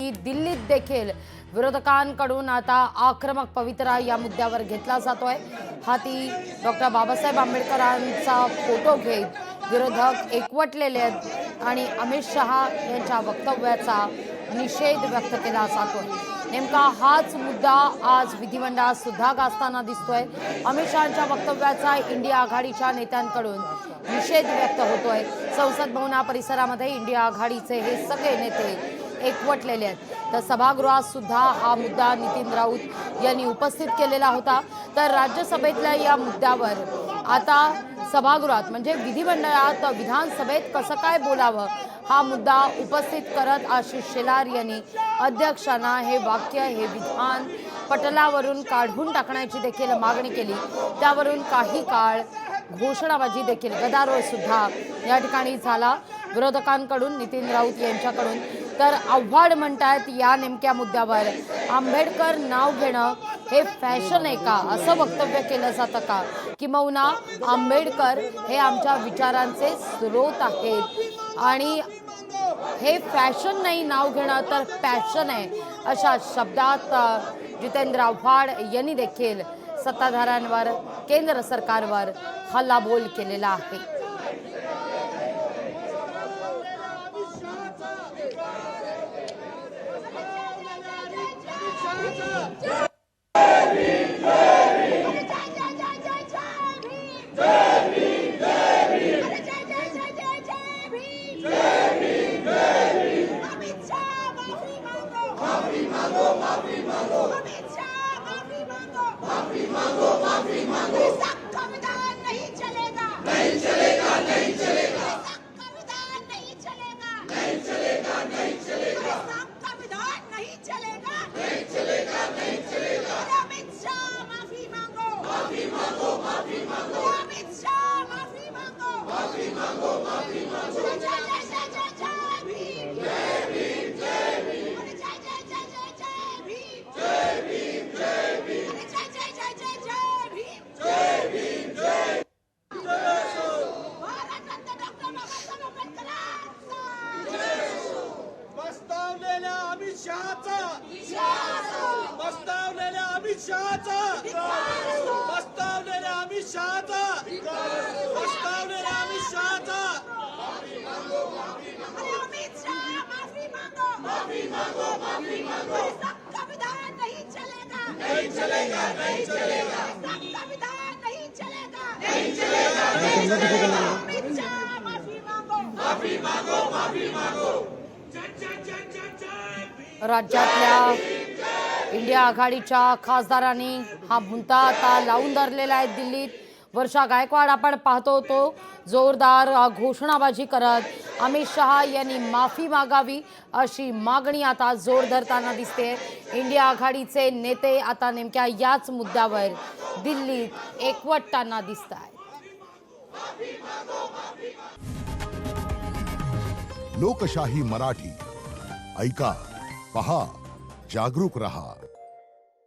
की दिल्लीत देखील विरोधकांकडून आता आक्रमक पवित्रा या मुद्द्यावर घेतला जातोय। हाती डॉक्टर बाबासाहेब आंबेडकरांचा फोटो घेत विरोधक एकवटलेले आहेत आणि अमित शहा यांच्या वक्तव्याचा निषेध व्यक्त केला जातोय। नेमका हाच मुद्दा आज विधिमंडळात सुद्धा गाजताना दिसतोय। अमित शहांच्या वक्तव्याचा इंडिया आघाडीच्या नेत्यांकडून निषेध व्यक्त होतोय। संसद भवना परिसरामध्ये इंडिया आघाडीचे हे सगळे नेते एकवटलेले आहेत। तर सभागृहात सुद्धा हा मुद्दा नितीन राऊत यांनी उपस्थित केलेला होता। तर राज्यसभेतल्या या मुद्द्यावर आता सभागृहात म्हणजे विधिमंडळात विधानसभेत कसं काय बोलावं हा मुद्दा उपस्थित करत आशिष शेलार यांनी अध्यक्षांना हे वाक्य हे विधान पटलावरून काढून टाकण्याची देखील मागणी केली। त्यावरून काही काळ घोषणाबाजी देखील गदारोळ सुद्धा या ठिकाणी झाला विरोधकांकडून नितीन राऊत यांच्याकडून। तर आव्हाड म्हणतात या नेमक्या मुद्द्यावर आंबेडकर नाव घेणं हे फॅशन आहे का असं वक्तव्य केलं जातं का, किंवा आंबेडकर हे आमच्या विचारांचे स्रोत आहेत आणि हे फॅशन नाही नाव घेणं तर पॅशन आहे अशा शब्दात जितेंद्र आव्हाड यांनी देखील सत्ताधाऱ्यांवर केंद्र सरकारवर हल्लाबोल केलेला आहे। राज्यातल्या इंडिया आघाडीच्या खासदारांनी हा मुद्दा आता लावून धरलेला आहे। दिल्लीत वर्षा गायकवाड आपण पाहतो होतो जोरदार घोषणाबाजी करत अमित शहा यांनी माफी मागावी अशी मागणी आता जोर धरताना दिसते। इंडिया आघाडीचे नेते आता नेमक्या याच मुद्द्यावर दिल्लीत एकवटताना दिसत आहेत। लोकशाही मराठी ऐका, पहा, जागरूक रहा।